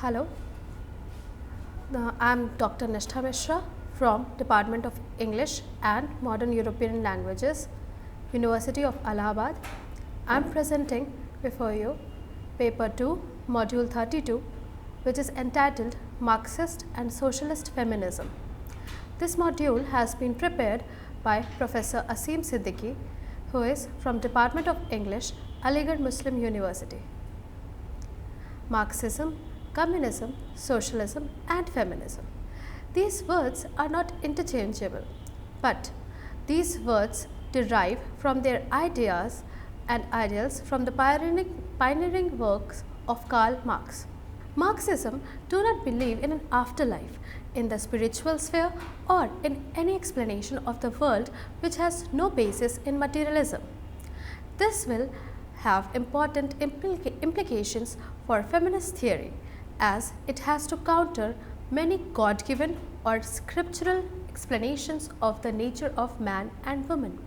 Hello, I'm Dr. Nishtha Mishra from Department of English and Modern European Languages, University of Allahabad. I'm presenting before you Paper 2, Module 32, which is entitled Marxist and Socialist Feminism. This module has been prepared by Professor Asim Siddiqui, who is from Department of English, Aligarh Muslim University. Marxism, communism, socialism and feminism. These words are not interchangeable, but these words derive from their ideas and ideals from the pioneering works of Karl Marx. Marxism do not believe in an afterlife, in the spiritual sphere or in any explanation of the world which has no basis in materialism. This will have important implications for feminist theory, as it has to counter many God-given or scriptural explanations of the nature of man and woman.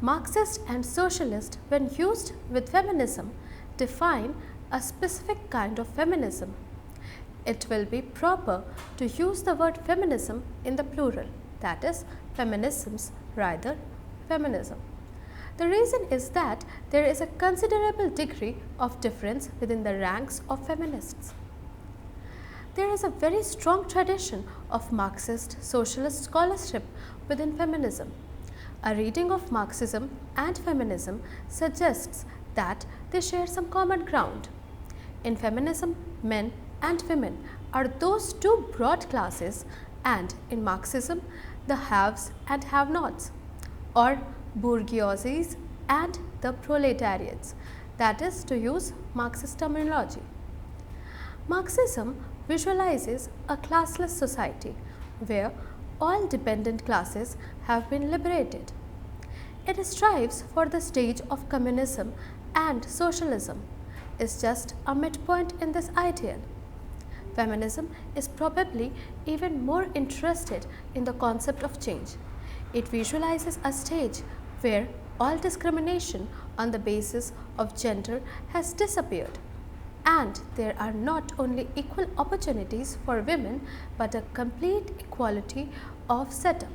Marxist and socialist, when used with feminism, define a specific kind of feminism. It will be proper to use the word feminism in the plural, that is, feminisms rather feminism. The reason is that there is a considerable degree of difference within the ranks of feminists. There is a very strong tradition of Marxist socialist scholarship within feminism. A reading of Marxism and feminism suggests that they share some common ground. In feminism, men and women are those two broad classes, and in Marxism, the haves and have-nots, or bourgeoisies and the proletariats, that is, to use Marxist terminology. Marxism visualizes a classless society where all dependent classes have been liberated. It strives for the stage of communism, and socialism is just a midpoint in this ideal. Feminism is probably even more interested in the concept of change. It visualizes a stage where all discrimination on the basis of gender has disappeared, and there are not only equal opportunities for women but a complete equality of setup.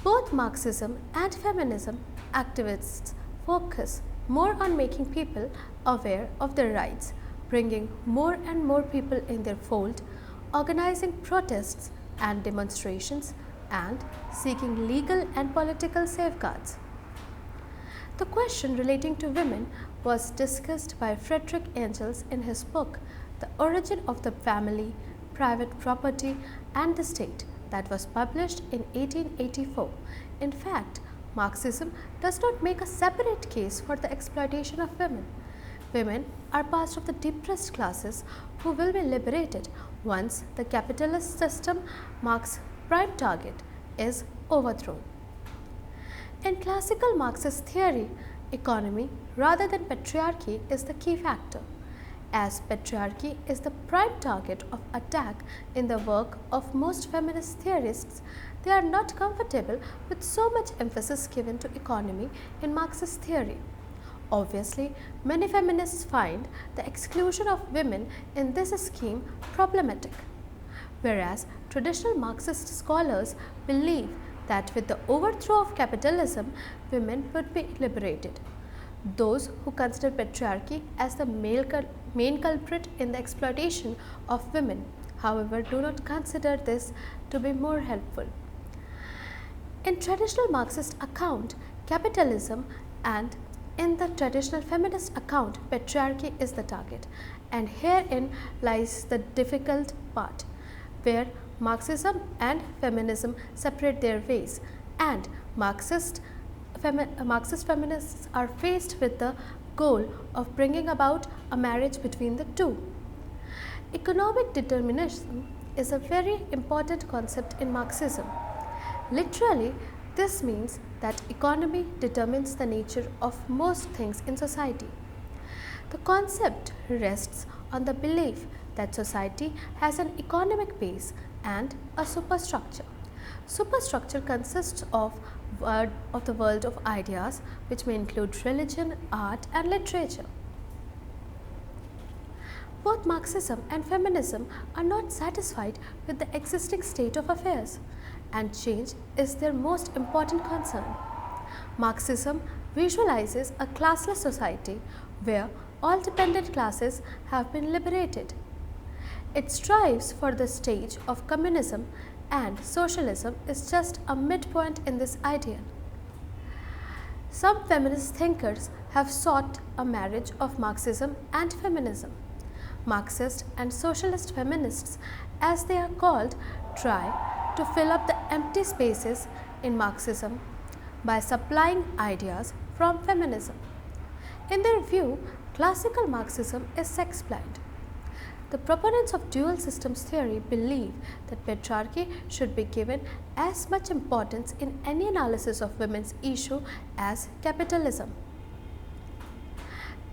Both Marxism and feminism activists focus more on making people aware of their rights, bringing more and more people in their fold, organizing protests and demonstrations, and seeking legal and political safeguards. The question relating to women was discussed by Frederick Engels in his book, The Origin of the Family, Private Property and the State, that was published in 1884. In fact, Marxism does not make a separate case for the exploitation of women. Women are part of the depressed classes who will be liberated once the capitalist system, Marx's prime target, is overthrown. In classical Marxist theory, economy rather than patriarchy is the key factor. As patriarchy is the prime target of attack in the work of most feminist theorists, they are not comfortable with so much emphasis given to economy in Marxist theory. Obviously, many feminists find the exclusion of women in this scheme problematic, whereas traditional Marxist scholars believe that with the overthrow of capitalism, women would be liberated. Those who consider patriarchy as the main culprit in the exploitation of women, however, do not consider this to be more helpful. In traditional Marxist account, capitalism, and in the traditional feminist account, patriarchy is the target, and herein lies the difficult part, where Marxism and feminism separate their ways, and Marxist feminists are faced with the goal of bringing about a marriage between the two. Economic determinism is a very important concept in Marxism. Literally, this means that economy determines the nature of most things in society. The concept rests on the belief that society has an economic base and a superstructure. Superstructure consists of the world of ideas, which may include religion, art and literature. both Marxism and feminism are not satisfied with the existing state of affairs, and change is their most important concern. Marxism visualizes a classless society where all dependent classes have been liberated. It strives for the stage of communism, and socialism is just a midpoint in this ideal. Some feminist thinkers have sought a marriage of Marxism and feminism. Marxist and socialist feminists, as they are called, try to fill up the empty spaces in Marxism by supplying ideas from feminism. In their view, classical Marxism is sex blind. The proponents of dual systems theory believe that patriarchy should be given as much importance in any analysis of women's issue as capitalism.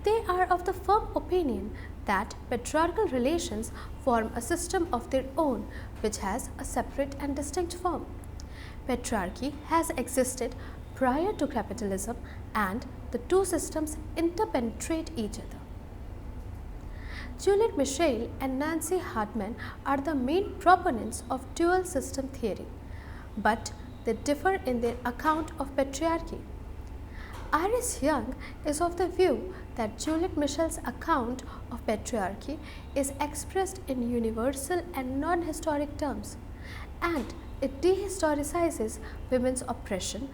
They are of the firm opinion that patriarchal relations form a system of their own which has a separate and distinct form. Patriarchy has existed prior to capitalism, and the two systems interpenetrate each other. Juliet Michel and Nancy Hartman are the main proponents of dual system theory, but they differ in their account of patriarchy. Iris Young is of the view that Juliet Michel's account of patriarchy is expressed in universal and non-historic terms, and it dehistoricizes women's oppression.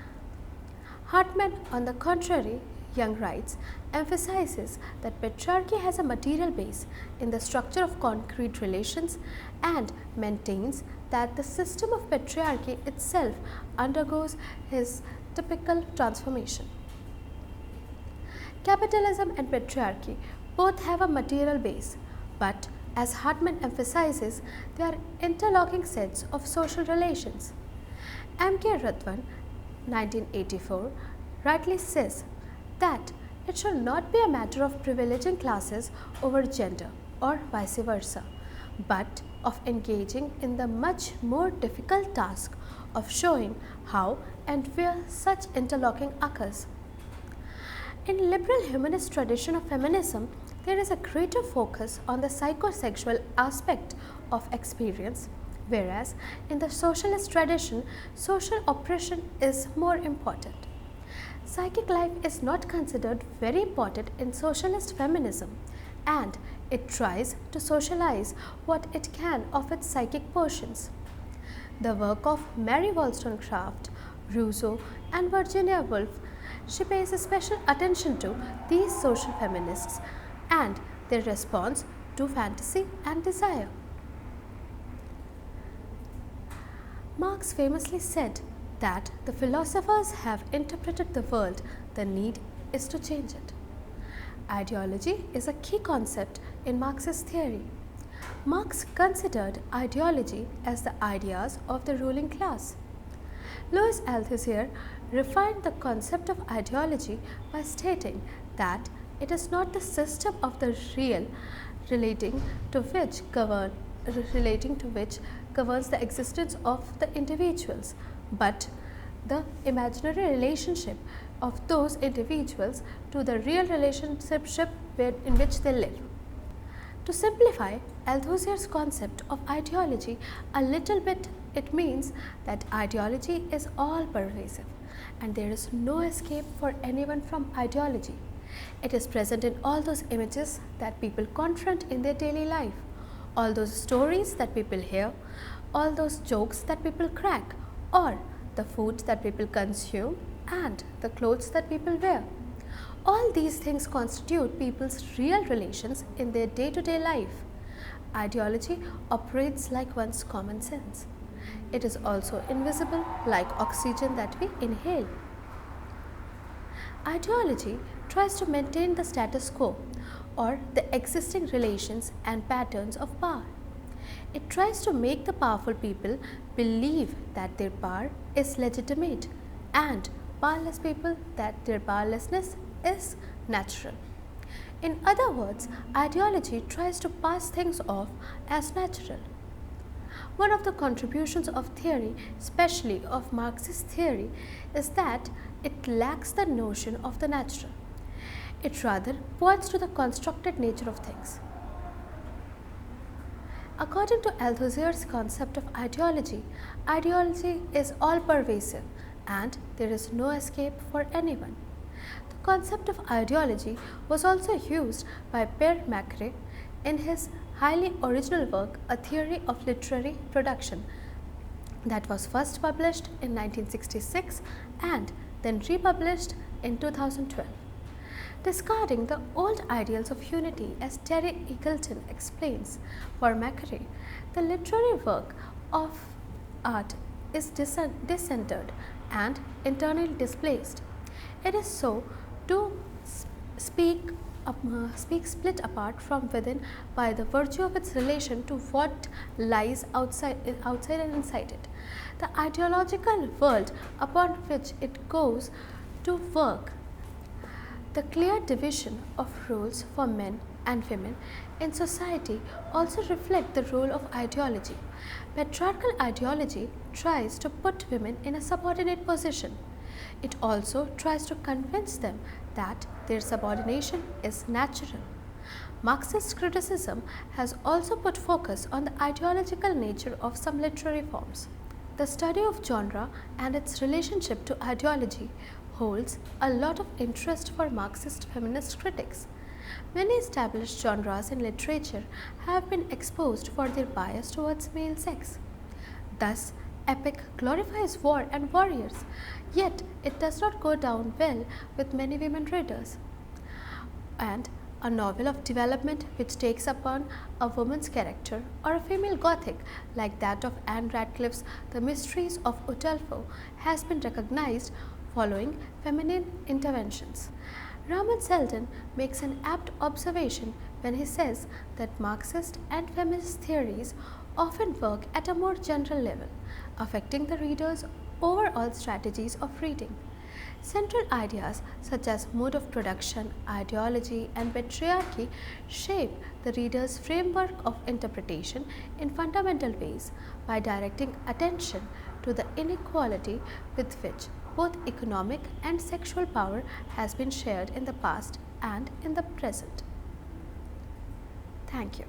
Hartman, on the contrary, Young writes, emphasizes that patriarchy has a material base in the structure of concrete relations and maintains that the system of patriarchy itself undergoes his typical transformation. Capitalism and patriarchy both have a material base, but as Hartman emphasizes, they are interlocking sets of social relations. M.K. Radwan, 1984, rightly says that it should not be a matter of privileging classes over gender or vice versa, but of engaging in the much more difficult task of showing how and where such interlocking occurs. In liberal humanist tradition of feminism, there is a greater focus on the psychosexual aspect of experience, whereas in the socialist tradition, social oppression is more important. Psychic life is not considered very important in socialist feminism, and it tries to socialize what it can of its psychic portions. The work of Mary Wollstonecraft, Rousseau, and Virginia Woolf, she pays special attention to these social feminists and their response to fantasy and desire. Marx famously said that the philosophers have interpreted the world, the need is to change it. Ideology is a key concept in Marxist theory. Marx considered ideology as the ideas of the ruling class. Louis Althusser refined the concept of ideology by stating that it is not the system of the real relating to which governs the existence of the individuals, but the imaginary relationship of those individuals to the real relationship in which they live. To simplify Althusser's concept of ideology a little bit, it means that ideology is all pervasive and there is no escape for anyone from ideology. It is present in all those images that people confront in their daily life, all those stories that people hear, all those jokes that people crack, or the food that people consume and the clothes that people wear. All these things constitute people's real relations in their day-to-day life. Ideology operates like one's common sense. It is also invisible like oxygen that we inhale. Ideology tries to maintain the status quo or the existing relations and patterns of power. It tries to make the powerful people believe that their power is legitimate and powerless people that their powerlessness is natural. In other words, ideology tries to pass things off as natural. One of the contributions of theory, especially of Marxist theory, is that it lacks the notion of the natural. It rather points to the constructed nature of things. According to Althusser's concept of ideology, ideology is all pervasive and there is no escape for anyone. The concept of ideology was also used by Pierre Macquart in his highly original work, A Theory of Literary Production, that was first published in 1966 and then republished in 2012. Discarding the old ideals of unity, as Terry Eagleton explains, for Macquart, the literary work of art is discentered and internally displaced. It is so to speak split apart from within by the virtue of its relation to what lies outside and inside it. The ideological world upon which it goes to work. The clear division of roles for men and women in society also reflect the role of ideology. Patriarchal ideology tries to put women in a subordinate position. It also tries to convince them that their subordination is natural. Marxist criticism has also put focus on the ideological nature of some literary forms. The study of genre and its relationship to ideology holds a lot of interest for Marxist feminist critics. Many established genres in literature have been exposed for their bias towards male sex. Thus, epic glorifies war and warriors, yet it does not go down well with many women readers. And a novel of development which takes upon a woman's character or a female Gothic like that of Anne Radcliffe's The Mysteries of Udolpho has been recognized following feminine interventions. Raman Selden makes an apt observation when he says that Marxist and feminist theories often work at a more general level, affecting the reader's overall strategies of reading. Central ideas such as mode of production, ideology, and patriarchy shape the reader's framework of interpretation in fundamental ways by directing attention to the inequality with which both economic and sexual power has been shared in the past and in the present. Thank you.